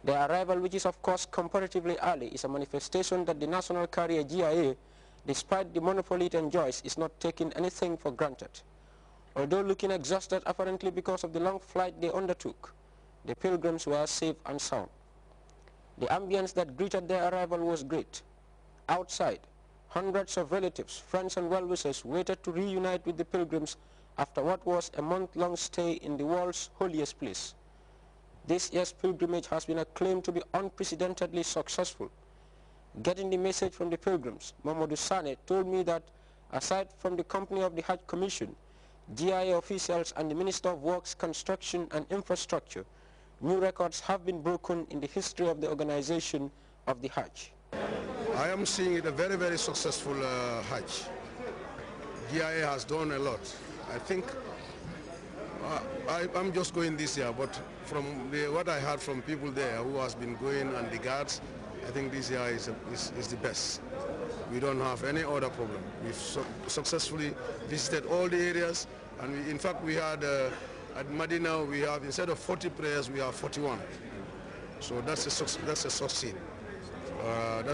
Their arrival, which is of course comparatively early, is a manifestation that the national carrier GIA, despite the monopoly it enjoys, is not taking anything for granted. Although looking exhausted apparently because of the long flight they undertook, the pilgrims were safe and sound. The ambience that greeted their arrival was great. Outside, hundreds of relatives, friends and well-wishers waited to reunite with the pilgrims after what was a month-long stay in the world's holiest place. This year's pilgrimage has been acclaimed to be unprecedentedly successful. Getting the message from the pilgrims, Mamadou Sane told me that aside from the company of the Hajj Commission, GIA officials and the Minister of Works, Construction and Infrastructure, new records have been broken in the history of the organization of the Hajj. I am seeing it a very, very successful Hajj. GIA has done a lot. I think I'm just going this year, but from what I heard from people there who has been going and the guards, I think this year is the best. We don't have any other problem. We've successfully visited all the areas, and in fact we had at Medina we have, instead of 40 prayers, we have 41. So that's a success. That's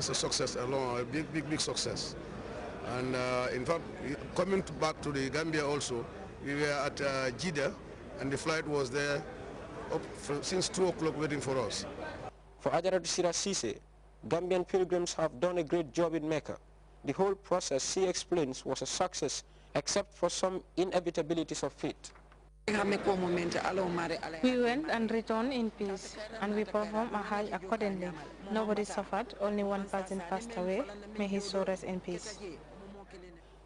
a success alone, a big success. And in fact, coming back to the Gambia also, we were at Jeddah, and the flight was there since 2 o'clock waiting for us. For Ajaratu Sira Sise, Gambian pilgrims have done a great job in Mecca. The whole process, she explains, was a success, except for some inevitabilities of fate. We went and returned in peace, and we performed a Hajj accordingly. Nobody suffered, only one person passed away. May his soul rest in peace.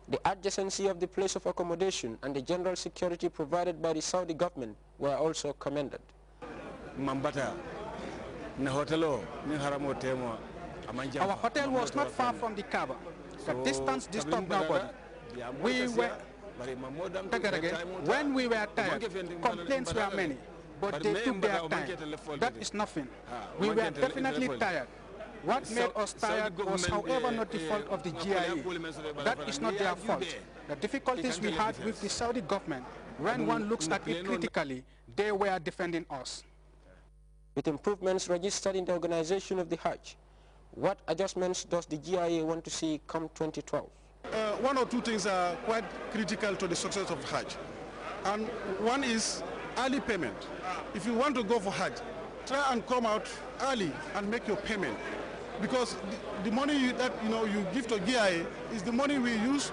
The adjacency of the place of accommodation and the general security provided by the Saudi government were also commended. Our hotel was not far from the Kaaba. The distance disturbed nobody. When we were tired, complaints were many, but they took their time. That is nothing. We were definitely tired. What made us tired was, however, not the fault of the GIA. That is not their fault. The difficulties we had with the Saudi government, when one looks at it critically, they were defending us. With improvements registered in the organization of the Hajj, what adjustments does the GIA want to see come 2012? One or two things are quite critical to the success of Hajj. And one is early payment. If you want to go for Hajj, try and come out early and make your payment. Because the money that you give to GIA is the money we use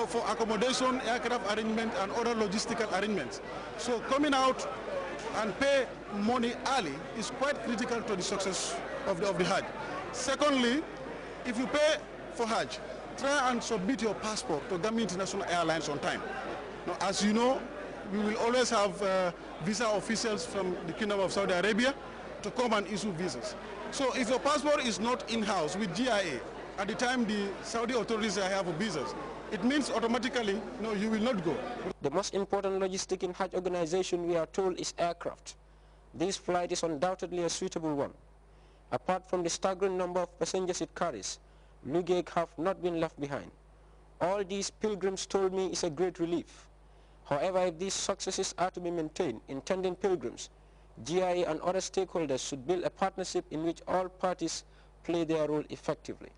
for accommodation, aircraft arrangement, and other logistical arrangements. So coming out and pay money early is quite critical to the success of the Hajj. Secondly, if you pay for Hajj, try and submit your passport to Gambia International Airlines on time. Now, as you know, we will always have visa officials from the Kingdom of Saudi Arabia to come and issue visas. So if your passport is not in-house with GIA, at the time the Saudi authorities have visas, it means automatically you will not go. The most important logistic in Hajj organization, we are told, is aircraft. This flight is undoubtedly a suitable one. Apart from the staggering number of passengers it carries, luggage have not been left behind. All these pilgrims told me is a great relief. However, if these successes are to be maintained, intending pilgrims, GIA and other stakeholders should build a partnership in which all parties play their role effectively.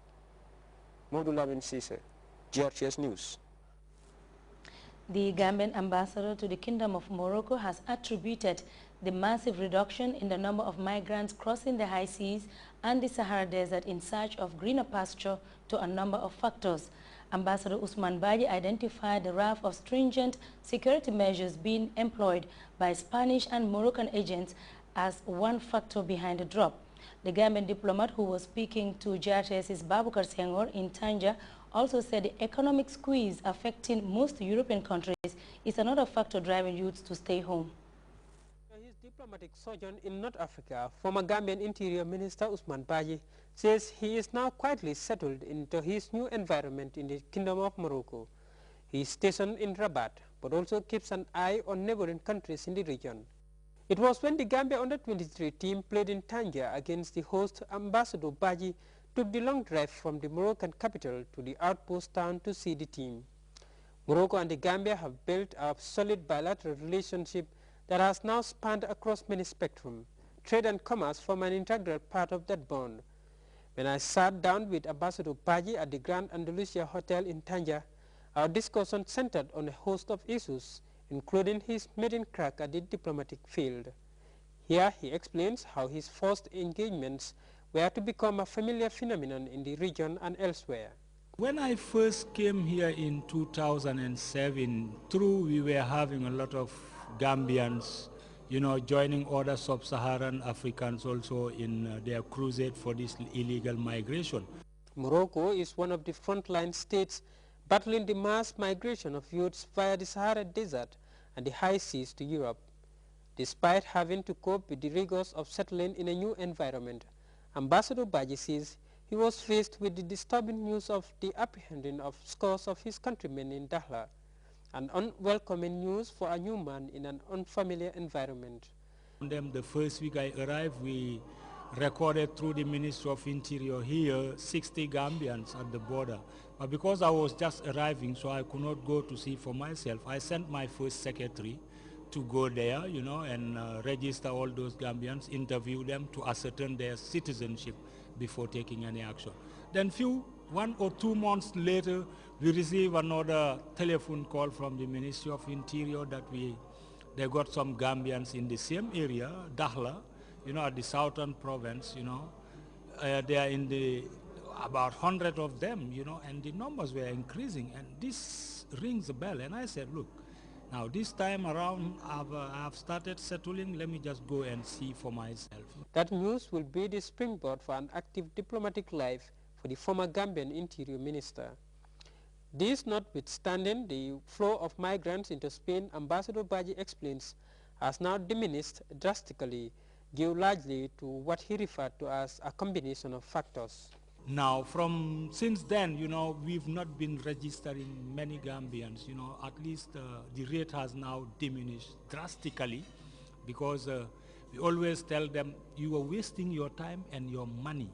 Modou Lamin Cisse, Grts News. The Gambian ambassador to the Kingdom of Morocco has attributed the massive reduction in the number of migrants crossing the high seas and the Sahara Desert in search of greener pasture to a number of factors. Ambassador Ousmane Badji identified the raft of stringent security measures being employed by Spanish and Moroccan agents as one factor behind the drop. The Gambian diplomat, who was speaking to Grts' Babukar Senghor in Tanja, also said the economic squeeze affecting most European countries is another factor driving youths to stay home. His diplomatic sojourn in North Africa, former Gambian Interior Minister Ousmane Badji says he is now quietly settled into his new environment in the Kingdom of Morocco. He is stationed in Rabat, but also keeps an eye on neighboring countries in the region. It was when the Gambia Under-23 team played in Tanja against the host, Ambassador Badji took the long drive from the Moroccan capital to the outpost town to see the team. Morocco and the Gambia have built a solid bilateral relationship that has now spanned across many spectrums, trade and commerce form an integral part of that bond. When I sat down with Ambassador Paji at the Grand Andalusia Hotel in Tanja, our discussion centered on a host of issues, including his maiden crack at the diplomatic field. Here he explains how his first engagements were to become a familiar phenomenon in the region and elsewhere. When I first came here in 2007, we were having a lot of Gambians, joining other sub-Saharan Africans also in their crusade for this illegal migration. Morocco is one of the frontline states battling the mass migration of youths via the Sahara Desert and the high seas to Europe. Despite having to cope with the rigors of settling in a new environment, Ambassador Baji says he was faced with the disturbing news of the apprehending of scores of his countrymen in Dakhla, an unwelcoming news for a new man in an unfamiliar environment. The first week I arrived, we recorded through the Ministry of Interior here 60 Gambians at the border. But because I was just arriving, so I could not go to see for myself, I sent my first secretary to go there, and register all those Gambians, interview them to ascertain their citizenship before taking any action. Then 1 or 2 months later, we received another telephone call from the Ministry of Interior that they got some Gambians in the same area, Dakhla, at the southern province, they are in about 100 of them, and the numbers were increasing, and this rings a bell. And I said, look, now this time around I've started settling, let me just go and see for myself. That news will be the springboard for an active diplomatic life for the former Gambian Interior Minister. This notwithstanding, the flow of migrants into Spain, Ambassador Baji explains, has now diminished drastically, due largely to what he referred to as a combination of factors. Now, since then, we've not been registering many Gambians. At least the rate has now diminished drastically, because we always tell them, you are wasting your time and your money.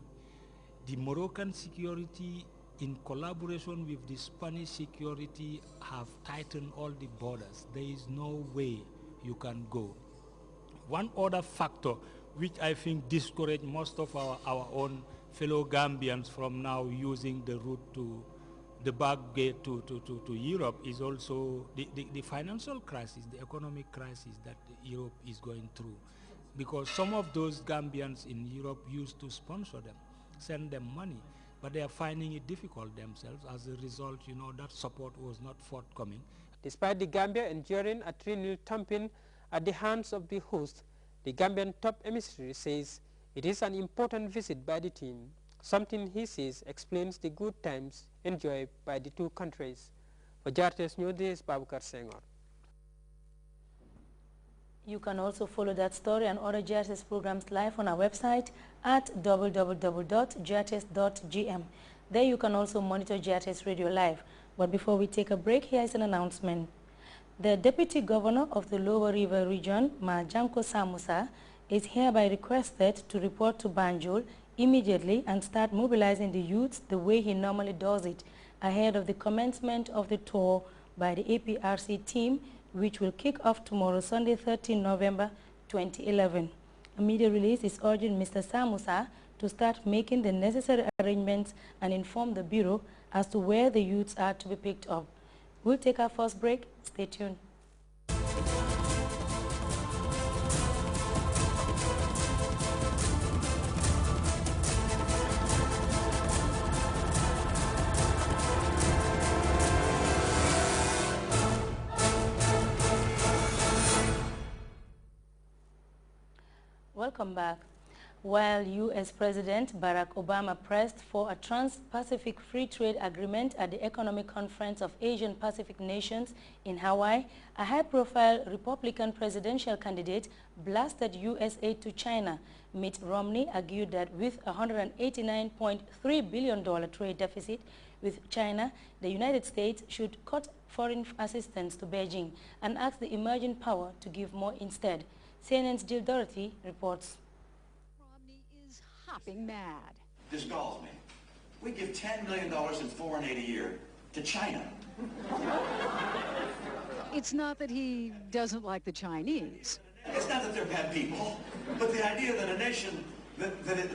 The Moroccan security, in collaboration with the Spanish security, have tightened all the borders. There is no way you can go. One other factor which I think discouraged most of our own fellow Gambians from now using the route to the back gate to Europe is also the financial crisis, the economic crisis that Europe is going through. Because some of those Gambians in Europe used to sponsor them, send them money, but they are finding it difficult themselves. As a result, that support was not forthcoming. Despite the Gambia enduring a 3-0 thumping at the hands of the host, the Gambian top emissary says it is an important visit by the team, something he says explains the good times enjoyed by the two countries. For Grts News, this is Babukar Senghor. You can also follow that story and other Grts programs live on our website at www.grts.gm. There you can also monitor Grts Radio live. But before we take a break, here is an announcement. The Deputy Governor of the Lower River Region, Janko Samusa, is hereby requested to report to Banjul immediately and start mobilizing the youths the way he normally does it, ahead of the commencement of the tour by the APRC team, which will kick off tomorrow, Sunday, 13 November 2011. A media release is urging Mr. Samusa to start making the necessary arrangements and inform the Bureau as to where the youths are to be picked up. We'll take our first break. Stay tuned. Welcome back. While U.S. President Barack Obama pressed for a Trans-Pacific Free Trade Agreement at the Economic Conference of Asian Pacific Nations in Hawaii, a high-profile Republican presidential candidate blasted U.S. aid to China. Mitt Romney argued that with a $189.3 billion trade deficit with China, the United States should cut foreign assistance to Beijing and ask the emerging power to give more instead. CNN's Jill Dorothy reports. Romney is hopping mad. This galls me. We give $10 million in foreign aid a year to China. It's not that he doesn't like the Chinese. It's not that they're bad people. But the idea that a nation that it